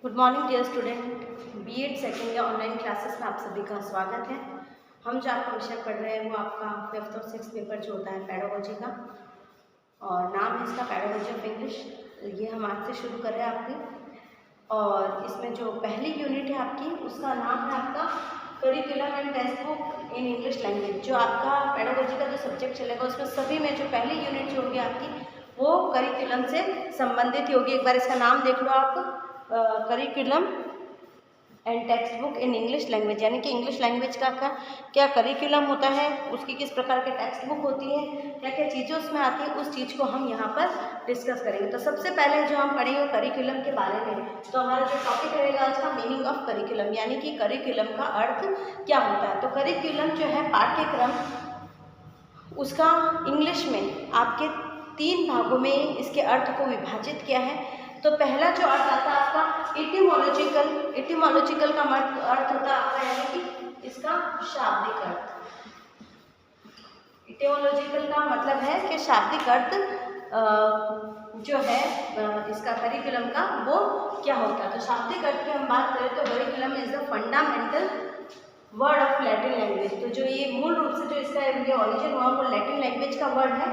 Good morning dear student. BEd second year online classes में आप सभी का स्वागत है। हम जो आपका विषय पढ़ रहे हैं वो आपका 5th और 6th पेपर जो होता है पैडागोजी का, और नाम है इसका पैडागोजी ऑफ इंग्लिश। ये हम आज से शुरू कर रहे हैं आपकी, और इसमें जो पहली यूनिट है आपकी उसका नाम है आपका curriculum and text book in English language. जो आपका पैडागोजी का जो सब्जेक्ट चलेगा उसमें सभी में जो पहली यूनिट जो होगी आपकी वो करिकुलम से संबंधित होगी। एक बार इसका नाम देख लो आप, curriculum and text book in English language, यानी कि इंग्लिश लैंग्वेज का क्या करिकुलम होता है, उसकी किस प्रकार के टेक्स्ट बुक होती है, क्या क्या चीज़ें उसमें आती है, उस चीज़ को हम यहाँ पर डिस्कस करेंगे। तो सबसे पहले जो हम पढ़ेंगे करिकुलम के बारे में, तो हमारा जो टॉपिक रहेगा उसका मीनिंग ऑफ करिकुलम, यानी कि करिकुलम का अर्थ क्या होता है। तो करिकुलम जो है पाठ्यक्रम, उसका इंग्लिश में आपके 3 भागों में इसके अर्थ को विभाजित किया है। तो पहला जो अर्थ आता है आपका इटिमोलॉजिकल का अर्थ होता है आपका, यानी कि इसका शाब्दिक अर्थ। इटिमोलॉजिकल का मतलब है कि शाब्दिक अर्थ जो है इसका करिकुलम का वो क्या होता है। तो शाब्दिक अर्थ की हम बात करें तो curriculum is the fundamental word of Latin language. तो जो ये मूल रूप से जो इसका ये ऑरिजिन हुआ वो लैटिन लैंग्वेज का वर्ड है,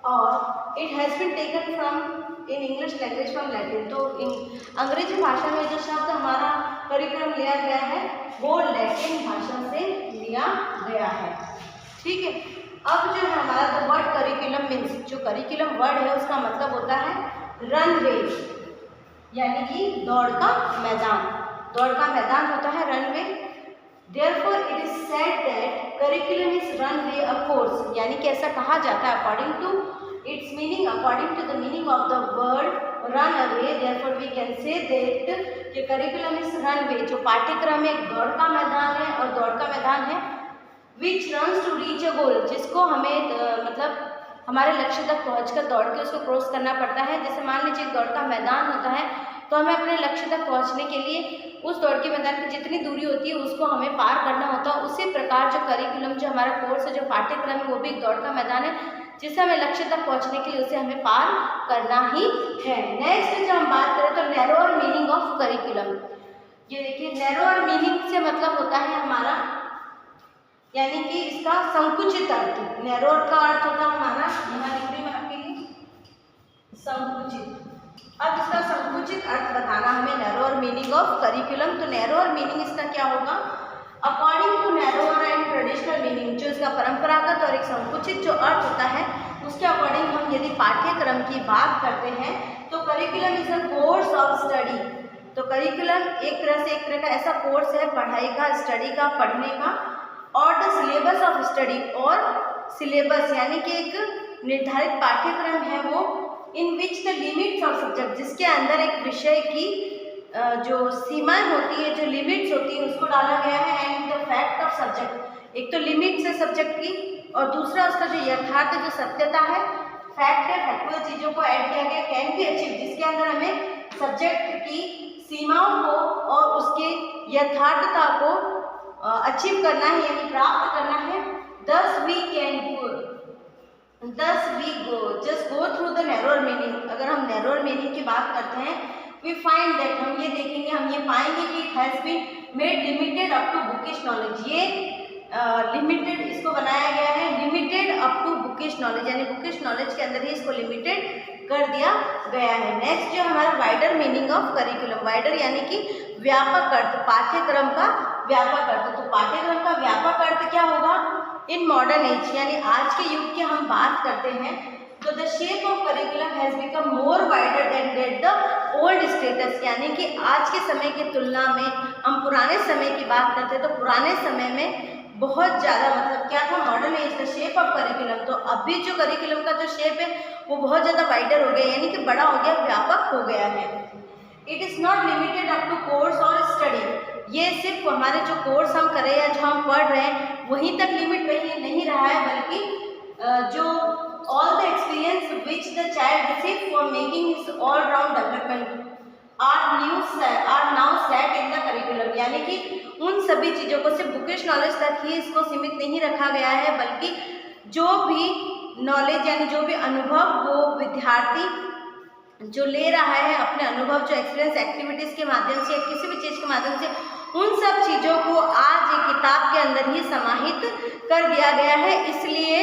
और it has been taken from in English language from Latin. तो अंग्रेजी भाषा में जो शब्द हमारा करिकुलम लिया गया है वो लैटिन भाषा से लिया गया है, ठीक है। अब जो है हमारा द वर्ड करिकुलम मीन्स, जो करिकुलम वर्ड है उसका मतलब होता है रनवे, यानी कि दौड़ का मैदान। दौड़ का मैदान होता है runway. Therefore, it is said that curriculum is runway a course, यानी कि ऐसा कहा जाता है according to its meaning, according to the meaning of the word run away. Therefore, we can say that कि curriculum is runway, जो पाठ्यक्रम एक दौड़ का मैदान है, और दौड़ का मैदान है which runs to reach a goal, जिसको हमें मतलब हमारे लक्ष्य तक पहुंचकर दौड़ के उसको क्रॉस करना पड़ता है। जैसे मान लीजिए दौड़ का मैदान होता है, तो हमें अपने लक्ष्य तक पहुंचने के लिए उस दौड़ के मैदान की जितनी दूरी होती है उसको हमें पार करना होता है। उसी प्रकार जो करिकुलम, जो हमारा कोर्स है, जो पाठ्यक्रम है, वो भी एक दौड़ का मैदान है जिससे हमें लक्ष्य तक पहुंचने के लिए उसे हमें पार करना ही है। नेक्स्ट जब हम बात करें तो नैरोअर मीनिंग ऑफ करिकुलम। ये देखिए, नैरोअर मीनिंग से मतलब होता है हमारा, यानी कि इसका संकुचित अर्थ। नैरोअर का अर्थ होता है हमारा, यहाँ लिख रही मैं आपके लिए, संकुचित। अब इसका संकुचित अर्थ बताना हमें, नैरोअर मीनिंग ऑफ करिकुलम। तो नैरोअर मीनिंग इसका क्या होगा, according to narrower and traditional meaning, जो इसका परंपरागत और एक संकुचित जो अर्थ होता है उसके अकॉर्डिंग हम यदि पाठ्यक्रम की बात करते हैं तो curriculum is a course of study. तो करिकुलम एक तरह का ऐसा कोर्स है पढ़ाई का, स्टडी का, पढ़ने का, और द सिलेबस ऑफ स्टडी, और सिलेबस यानी कि एक निर्धारित पाठ्यक्रम है वो, in which the limits of subject, जिसके अंदर एक विषय की जो सीमाएं होती है, जो लिमिट्स होती है उसको डाला गया है, and the fact of subject, एक तो लिमिट्स है सब्जेक्ट की, और दूसरा उसका जो यथार्थ जो सत्यता है, फैक्ट है, फैक्चुअल चीज़ों को ऐड किया गया, कैन बी अचीव, जिसके अंदर हमें सब्जेक्ट की सीमाओं को और उसके यथार्थता को अचीव करना है, यानी प्राप्त करना है। Thus we just go through the narrower meaning। अगर हम narrower meaning की बात करते हैं, we find that, हम ये देखेंगे, हम ये पाएंगे कि it has been made limited up to bookish knowledge। ये लिमिटेड इसको बनाया गया है, limited up to bookish knowledge, यानी बुकिश नॉलेज के अंदर ही इसको लिमिटेड कर दिया गया है। नेक्स्ट जो हमारा wider meaning of curriculum, wider यानी कि व्यापक अर्थ, पाठ्यक्रम का व्यापक अर्थ। तो पाठ्यक्रम का व्यापक अर्थ क्या होगा, इन मॉडर्न एज, यानी आज के युग की हम बात करते हैं, तो the shape of curriculum has become more wider than that the old status, यानी कि आज के समय की तुलना में हम पुराने समय की बात करते हैं तो पुराने समय में बहुत ज़्यादा, मतलब क्या था, modern age the shape of curriculum. तो अभी जो करिकुलम का जो शेप है वो बहुत ज़्यादा वाइडर हो गया, यानी कि बड़ा हो गया, व्यापक हो गया है। It is not limited up to course और स्टडी, ये सिर्फ हमारे जो कोर्स हम कर रहे हैं या जो हम पढ़ रहे हैं वहीं तक लिमिट नहीं रहा है, बल्कि जो all the experience which the child receive for making his all round development are now set in the curriculum, यानी कि उन सभी चीज़ों को सिर्फ बुकिश नॉलेज तक ही इसको सीमित नहीं रखा गया है, बल्कि जो भी नॉलेज यानी जो भी अनुभव वो विद्यार्थी जो ले रहा है अपने अनुभव, जो एक्सपीरियंस एक्टिविटीज़ के माध्यम माध्यम से या किसी भी चीज़ के माध्यम से उन सब चीज़ों को आज एक किताब के अंदर ही समाहित कर दिया गया है। इसलिए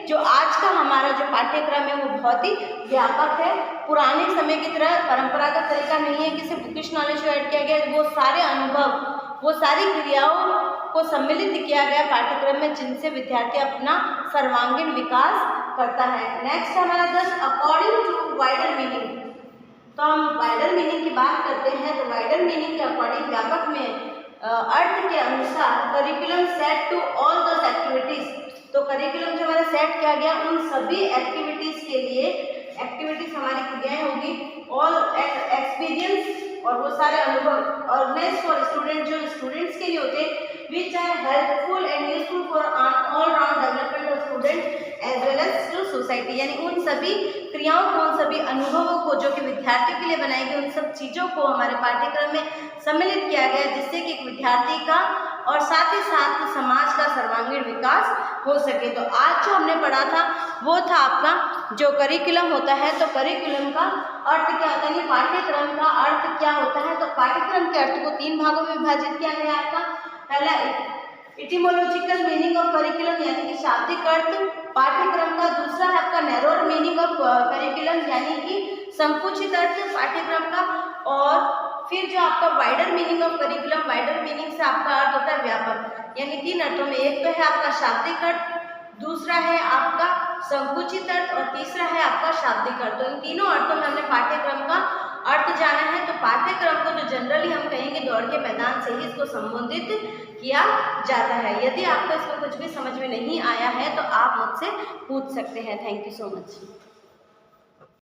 जो आज का हमारा जो पाठ्यक्रम है वो बहुत ही व्यापक है। पुराने समय की तरह परंपरागत तरीका नहीं है कि सिर्फ बुकिश नॉलेज को ऐड किया गया, वो सारे अनुभव, वो सारी क्रियाओं को सम्मिलित किया गया पाठ्यक्रम में, जिनसे विद्यार्थी अपना सर्वांगीण विकास करता है। नेक्स्ट हमारा 10 अकॉर्डिंग टू वाइडर मीनिंग। तो हम वाइडर मीनिंग की बात करते हैं, तो वाइडर मीनिंग के अकॉर्डिंग व्यापक में अर्थ के अनुसार curriculum set to all those activities. तो करिकुलम जो हमारा सेट किया गया उन सभी एक्टिविटीज के लिए, एक्टिविटीज हमारी क्रियाएं होगी, ऑल एक्सपीरियंस और वो सारे अनुभव, ऑर्गेनाइज फॉर स्टूडेंट, जो स्टूडेंट्स के लिए होते हैं, which are helpful and useful for all round development of student as well as to society. यानी उन सभी क्रियाओं को, उन सभी अनुभवों को जो कि विद्यार्थियों के लिए बनाई गई, उन सब चीज़ों को हमारे पाठ्यक्रम में सम्मिलित किया गया, जिससे कि एक विद्यार्थी का और साथ ही साथ समाज का सर्वांगीण विकास हो सके। तो आज जो हमने पढ़ा था वो था आपका जो करिकुलम होता है। तो करिकुलम का अर्थ क्या होता है, पाठ्यक्रम का अर्थ क्या होता है। तो पाठ्यक्रम के अर्थ को 3 भागों में विभाजित किया गया आपका। पहला इटिमोलॉजिकल मीनिंग ऑफ करिकुलम यानी कि शाब्दिक अर्थ पाठ्यक्रम का। दूसरा है आपका नैरोर मीनिंग ऑफ करिकुलम यानी कि संकुचित अर्थ पाठ्यक्रम का। और फिर जो आपका wider meaning of curriculum, wider meaning से आपका अर्थ होता है व्यापक, यानी 3 अर्थों में। एक तो है आपका शाब्दिक अर्थ, दूसरा है आपका संकुचित अर्थ और तीसरा है आपका शाब्दिक अर्थ। तो इन तीनों अर्थों में हमने पाठ्यक्रम का अर्थ जाना है। तो पाठ्यक्रम को जो जनरली हम कहेंगे दौड़ के मैदान से ही इसको संबोधित किया जाता है। यदि आपको इसमें कुछ भी समझ में नहीं आया है तो आप मुझसे पूछ सकते हैं। Thank you so much.